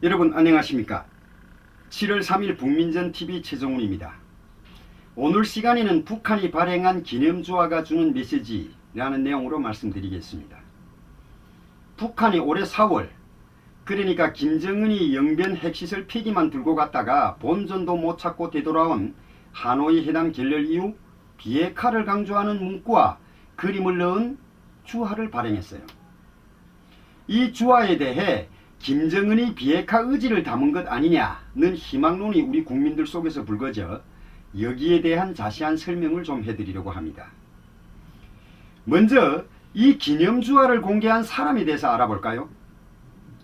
여러분 안녕하십니까? 7월 3일 북민전TV 최정훈입니다. 오늘 시간에는 북한이 발행한 기념주화가 주는 메시지라는 내용으로 말씀드리겠습니다. 북한이 올해 4월, 그러니까 김정은이 영변 핵시설 폐기만 들고 갔다가 본전도 못 찾고 되돌아온 하노이 회담 결렬 이후 비핵화를 강조하는 문구와 그림을 넣은 주화를 발행했어요. 이 주화에 대해 김정은이 비핵화 의지를 담은 것 아니냐는 희망론이 우리 국민들 속에서 불거져 여기에 대한 자세한 설명을 좀 해드리려고 합니다. 먼저 이 기념주화를 공개한 사람에 대해서 알아볼까요?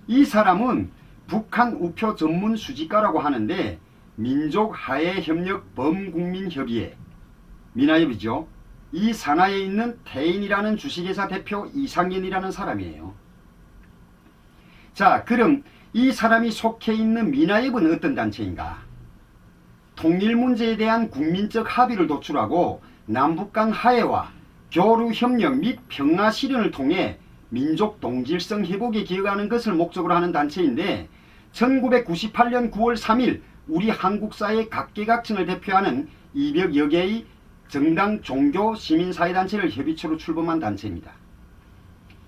이 사람은 북한 우표 전문 수집가라고 하는데 민족하해협력 범국민협의회 미나협이죠. 이 산하에 있는 태인이라는 주식회사 대표 이상현이라는 사람이에요. 자, 그럼 이 사람이 속해 있는 미나협은 어떤 단체인가? 통일 문제에 대한 국민적 합의를 도출하고 남북 간 화해와 교류 협력 및 평화 실현을 통해 민족 동질성 회복에 기여하는 것을 목적으로 하는 단체인데 1998년 9월 3일 우리 한국사회 각계각층을 대표하는 200여 개의 정당, 종교, 시민사회단체를 협의체로 출범한 단체입니다.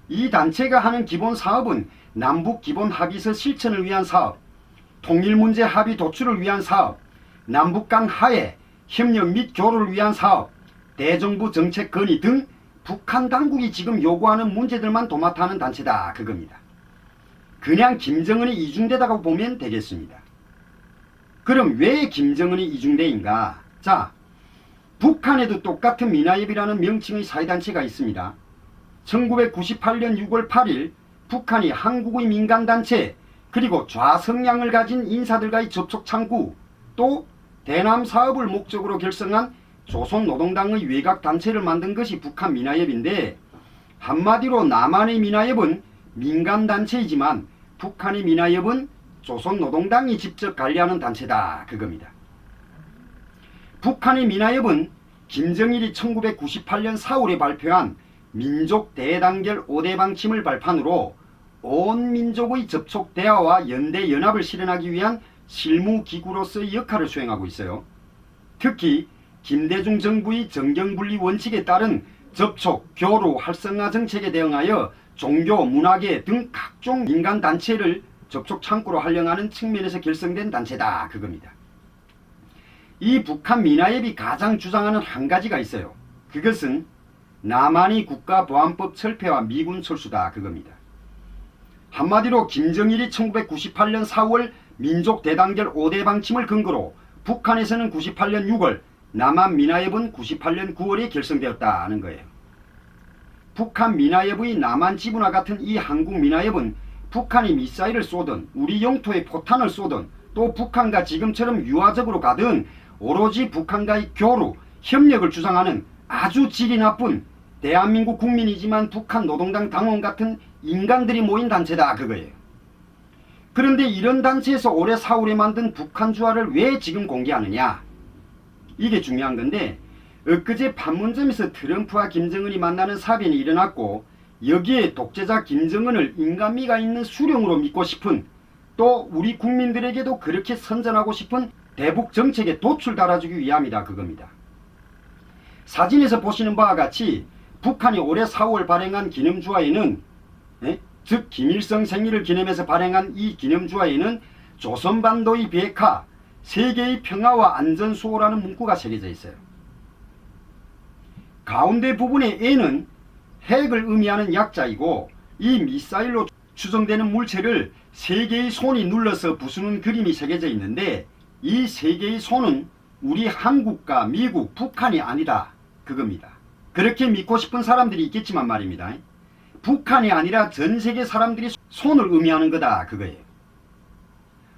이 단체가 하는 기본 사업은 남북 기본 합의서 실천을 위한 사업, 통일문제 합의 도출을 위한 사업, 남북 간 화해, 협력 및 교류를 위한 사업, 대정부 정책 건의 등 북한 당국이 지금 요구하는 문제들만 도맡아 하는 단체다 그겁니다. 그냥 김정은이 이중대다고 보면 되겠습니다. 그럼 왜 김정은이 이중대인가? 자, 북한에도 똑같은 미나협이라는 명칭의 사회단체가 있습니다. 1998년 6월 8일 북한이 한국의 민간단체 그리고 좌성향을 가진 인사들과의 접촉 창구 또 대남 사업을 목적으로 결성한 조선노동당의 외곽단체를 만든 것이 북한 미나협인데 한마디로 남한의 미나협은 민간단체이지만 북한의 미나협은 조선노동당이 직접 관리하는 단체다 그겁니다. 북한의 미나협은 김정일이 1998년 4월에 발표한 민족 대단결 5대 방침을 발판으로 온 민족의 접촉 대화와 연대 연합을 실현하기 위한 실무기구로서의 역할을 수행하고 있어요. 특히 김대중 정부의 정경분리 원칙에 따른 접촉, 교류, 활성화 정책에 대응하여 종교, 문화계 등 각종 민간단체를 접촉 창구로 활용하는 측면에서 결성된 단체다 그겁니다. 이 북한 미나협이 가장 주장하는 한 가지가 있어요. 그것은 남한의 국가보안법 철폐와 미군 철수다 그겁니다. 한마디로 김정일이 1998년 4월 민족 대단결 5대 방침을 근거로 북한에서는 98년 6월 남한 미나협은 98년 9월에 결성되었다는 거예요. 북한 미나협의 남한 지부나 같은 이 한국 미나협은 북한이 미사일을 쏘든 우리 영토에 포탄을 쏘든 또 북한과 지금처럼 유화적으로 가든 오로지 북한과의 교류, 협력을 주장하는 아주 질이 나쁜 대한민국 국민이지만 북한 노동당 당원 같은 인간들이 모인 단체다 그거예요. 그런데 이런 단체에서 올해 4월에 만든 북한 주화를 왜 지금 공개하느냐? 이게 중요한 건데 엊그제 판문점에서 트럼프와 김정은이 만나는 사변이 일어났고 여기에 독재자 김정은을 인간미가 있는 수령으로 믿고 싶은 또 우리 국민들에게도 그렇게 선전하고 싶은 대북 정책에 돛을 달아주기 위함이다 그겁니다. 사진에서 보시는 바와 같이 북한이 올해 4월 발행한 기념주화에는 즉 김일성 생일을 기념해서 발행한 이 기념주화에는 조선반도의 비핵화, 세계의 평화와 안전 수호라는 문구가 새겨져 있어요. 가운데 부분의 N은 핵을 의미하는 약자이고 이 미사일로 추정되는 물체를 세 개의 손이 눌러서 부수는 그림이 새겨져 있는데 이 세 개의 손은 우리 한국과 미국, 북한이 아니다 그겁니다. 그렇게 믿고 싶은 사람들이 있겠지만 말입니다. 북한이 아니라 전 세계 사람들이 손을 의미하는 거다 그거예요.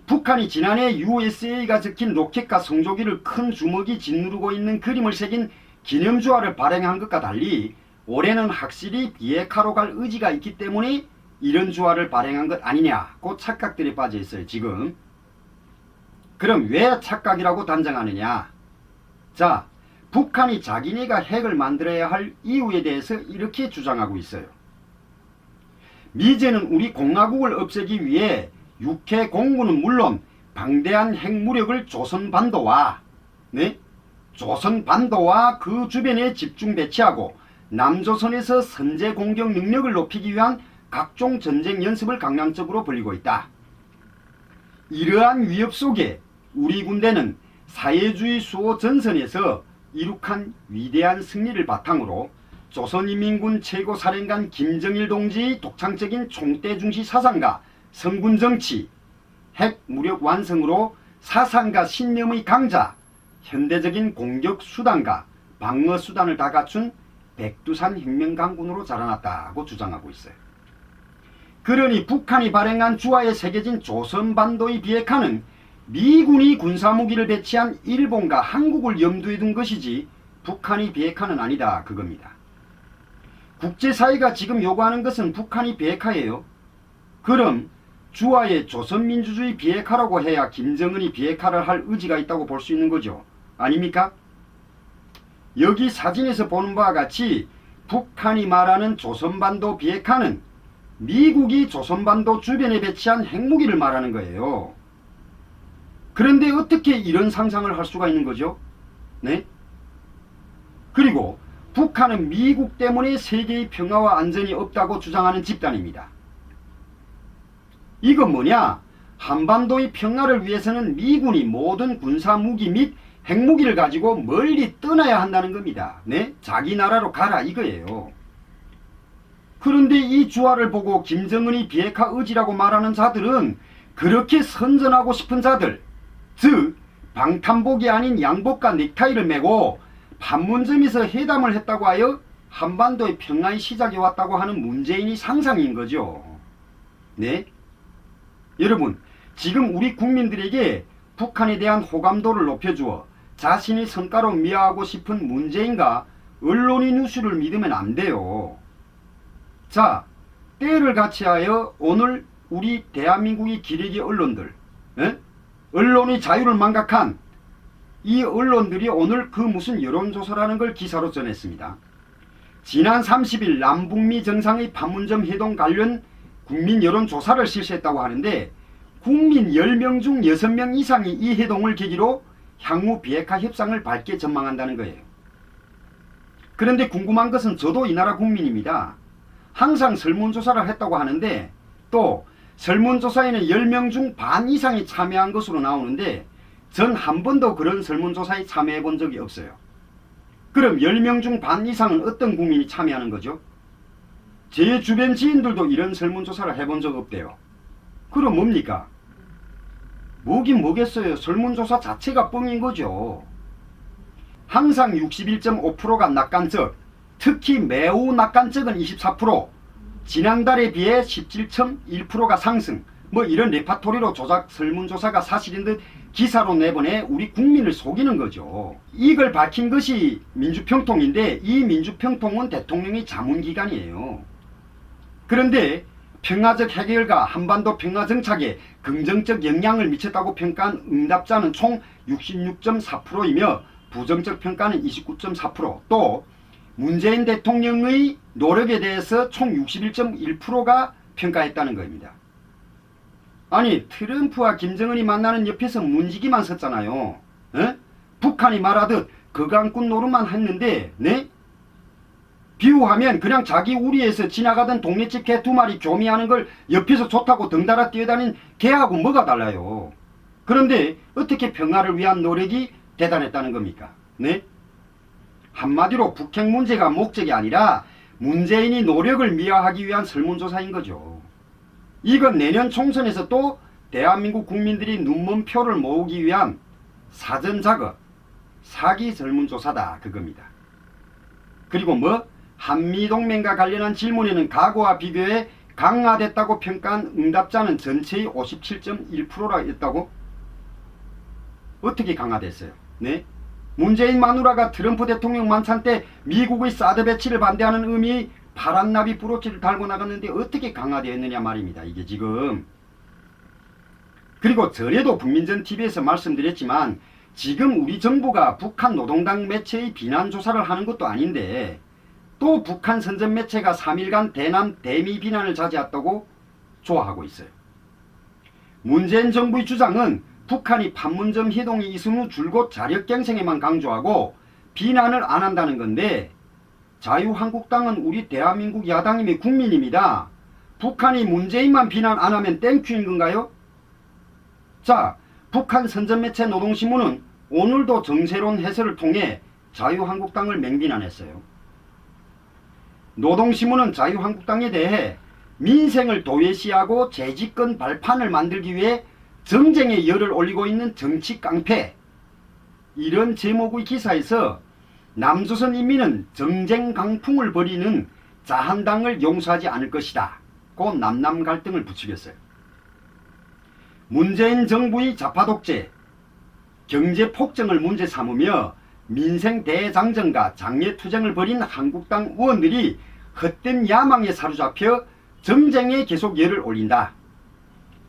북한이 지난해 USA가 적힌 로켓과 성조기를 큰 주먹이 짓누르고 있는 그림을 새긴 기념주화를 발행한 것과 달리 올해는 확실히 비핵화로 갈 의지가 있기 때문에 이런 주화를 발행한 것 아니냐고 착각들이 빠져 있어요 지금. 그럼 왜 착각이라고 단정하느냐? 자, 북한이 자기네가 핵을 만들어야 할 이유에 대해서 이렇게 주장하고 있어요. 미제는 우리 공화국을 없애기 위해 육해 공군은 물론 방대한 핵무력을 조선반도와 조선반도와 그 주변에 집중 배치하고 남조선에서 선제 공격 능력을 높이기 위한 각종 전쟁 연습을 강량적으로 벌이고 있다. 이러한 위협 속에 우리 군대는 사회주의 수호 전선에서 이룩한 위대한 승리를 바탕으로 조선인민군 최고사령관 김정일 동지의 독창적인 총대 중시 사상과 성군정치, 핵무력 완성으로 사상과 신념의 강자, 현대적인 공격 수단과 방어 수단을 다 갖춘 백두산 혁명강군으로 자라났다고 주장하고 있어요. 그러니 북한이 발행한 주화에 새겨진 조선반도의 비핵화는 미군이 군사무기를 배치한 일본과 한국을 염두에 둔 것이지 북한이 비핵화는 아니다 그겁니다. 국제사회가 지금 요구하는 것은 북한이 비핵화예요. 그럼 주화에 조선민주주의 비핵화라고 해야 김정은이 비핵화를 할 의지가 있다고 볼 수 있는 거죠. 아닙니까? 여기 사진에서 보는 바와 같이 북한이 말하는 조선반도 비핵화는 미국이 조선반도 주변에 배치한 핵무기를 말하는 거예요. 그런데 어떻게 이런 상상을 할 수가 있는 거죠? 네? 그리고 북한은 미국 때문에 세계의 평화와 안전이 없다고 주장하는 집단입니다. 이건 뭐냐? 한반도의 평화를 위해서는 미군이 모든 군사무기 및 핵무기를 가지고 멀리 떠나야 한다는 겁니다. 네? 자기 나라로 가라 이거예요. 그런데 이 주화를 보고 김정은이 비핵화 의지라고 말하는 자들은 그렇게 선전하고 싶은 자들, 즉 방탄복이 아닌 양복과 넥타이를 메고 판문점에서 회담을 했다고 하여 한반도의 평화의 시작이 왔다고 하는 문재인이 상상인 거죠. 네? 여러분, 지금 우리 국민들에게 북한에 대한 호감도를 높여주어 자신의 성과로 미화하고 싶은 문재인과 언론의 뉴스를 믿으면 안 돼요. 자, 때를 같이하여 오늘 우리 대한민국의 기레기 언론들, 언론의 자유를 망각한 이 언론들이 오늘 그 무슨 여론조사라는 걸 기사로 전했습니다. 지난 30일 남북미 정상의 판문점 회동 관련 국민 여론조사를 실시했다고 하는데 국민 10명 중 6명 이상이 이 회동을 계기로 향후 비핵화 협상을 밝게 전망한다는 거예요. 그런데 궁금한 것은 저도 이 나라 국민입니다. 항상 설문조사를 했다고 하는데 또 설문조사에는 10명 중 반 이상이 참여한 것으로 나오는데 전 한 번도 그런 설문조사에 참여해 본 적이 없어요. 그럼 10명 중 반 이상은 어떤 국민이 참여하는 거죠? 제 주변 지인들도 이런 설문조사를 해본 적 없대요. 그럼 뭡니까? 뭐긴 뭐겠어요. 설문조사 자체가 뻥인 거죠. 항상 61.5%가 낙관적, 특히 매우 낙관적은 24%, 지난달에 비해 17.1%가 상승, 뭐 이런 레파토리로 조작 설문조사가 사실인 듯 기사로 내보내 우리 국민을 속이는 거죠. 이걸 밝힌 것이 민주평통인데 이 민주평통은 대통령의 자문기관이에요. 그런데 평화적 해결과 한반도 평화 정착에 긍정적 영향을 미쳤다고 평가한 응답자는 총 66.4%이며 부정적 평가는 29.4%, 또 문재인 대통령의 노력에 대해서 총 61.1%가 평가했다는 겁니다. 아니, 트럼프와 김정은이 만나는 옆에서 문지기만 섰잖아요. 북한이 말하듯 거강꾼 노릇만 했는데, 네? 비유하면 그냥 자기 우리에서 지나가던 동네집 개 2마리 교미하는 걸 옆에서 좋다고 덩달아 뛰어다닌 개하고 뭐가 달라요. 그런데 어떻게 평화를 위한 노력이 대단했다는 겁니까? 네? 한마디로 북핵 문제가 목적이 아니라 문재인이 노력을 미화하기 위한 설문조사인 거죠. 이건 내년 총선에서 또 대한민국 국민들이 눈먼 표를 모으기 위한 사전작업, 사기 설문조사다 그겁니다. 그리고 뭐 한미동맹과 관련한 질문에는 과거와 비교해 강화됐다고 평가한 응답자는 전체의 57.1%라 했다고? 어떻게 강화됐어요? 네? 문재인 마누라가 트럼프 대통령 만찬 때 미국의 사드 배치를 반대하는 의미의 파란 나비 브로치를 달고 나갔는데 어떻게 강화되었느냐 말입니다. 이게 지금. 그리고 전에도 북민전TV에서 말씀드렸지만 지금 우리 정부가 북한 노동당 매체의 비난 조사를 하는 것도 아닌데 또 북한 선전 매체가 3일간 대남 대미 비난을 자제했다고 좋아하고 있어요. 문재인 정부의 주장은 북한이 판문점 희동이 있은 후 줄곧 자력갱생에만 강조하고 비난을 안 한다는 건데, 자유한국당은 우리 대한민국 야당임의 국민입니다. 북한이 문재인만 비난 안 하면 땡큐인 건가요? 자, 북한 선전매체 노동신문은 오늘도 정세론 해설을 통해 자유한국당을 맹비난했어요. 노동신문은 자유한국당에 대해 민생을 도외시하고 재집권 발판을 만들기 위해 정쟁의 열을 올리고 있는 정치 깡패, 이런 제목의 기사에서 남조선 인민은 정쟁 강풍을 벌이는 자한당을 용서하지 않을 것이다 고 남남 갈등을 부추겼어요. 문재인 정부의 좌파독재, 경제폭정을 문제 삼으며 민생 대장정과 장려투쟁을 벌인 한국당 의원들이 헛된 야망에 사로잡혀 정쟁에 계속 열을 올린다.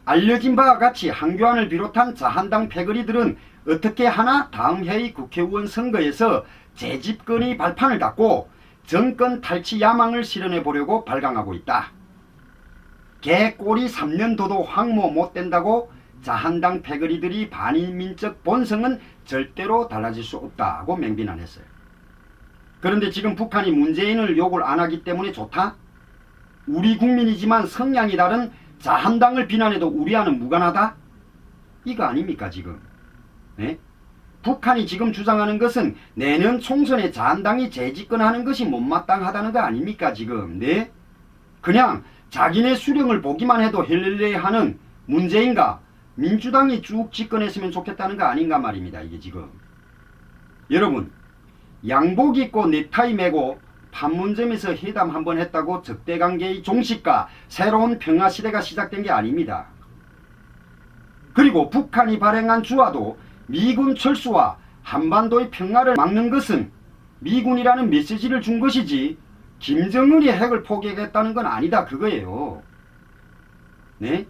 알려진 바와 같이 한교안을 비롯한 자한당 패거리들은 어떻게 하나 다음 해의 국회의원 선거에서 재집권의 발판을 닫고 정권 탈취 야망을 실현해 보려고 발광하고 있다. 개꼬리 3년 둬도 황모 못된다고 자한당 패거리들이 반인민적 본성은 절대로 달라질 수 없다고 맹비난했어요. 그런데 지금 북한이 문재인을 욕을 안 하기 때문에 좋다? 우리 국민이지만 성향이 다른 자한당을 비난해도 우리와는 무관하다? 이거 아닙니까 지금? 네? 북한이 지금 주장하는 것은 내년 총선에 자한당이 재집권하는 것이 못마땅하다는 거 아닙니까 지금? 네? 그냥 자기네 수령을 보기만 해도 헬렐레하는 문재인과 민주당이 쭉 집권했으면 좋겠다는 거 아닌가 말입니다. 이게 지금. 여러분, 양복 입고 넥타이 매고 판문점에서 회담 한번 했다고 적대관계의 종식과 새로운 평화시대가 시작된 게 아닙니다. 그리고 북한이 발행한 주화도 미군 철수와 한반도의 평화를 막는 것은 미군이라는 메시지를 준 것이지 김정은이 핵을 포기하겠다는 건 아니다 그거예요. 네?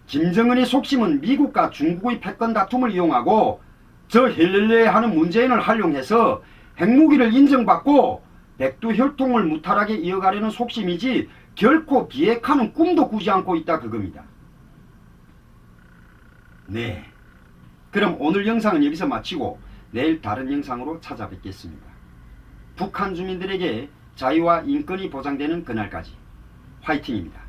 김정은의 속심은 미국과 중국의 패권 다툼을 이용하고 저 헬렐레 하는 문재인을 활용해서 핵무기를 인정받고 백두혈통을 무탈하게 이어가려는 속심이지 결코 비핵화는 꿈도 꾸지 않고 있다 그겁니다. 네. 그럼 오늘 영상은 여기서 마치고 내일 다른 영상으로 찾아뵙겠습니다. 북한 주민들에게 자유와 인권이 보장되는 그날까지 화이팅입니다.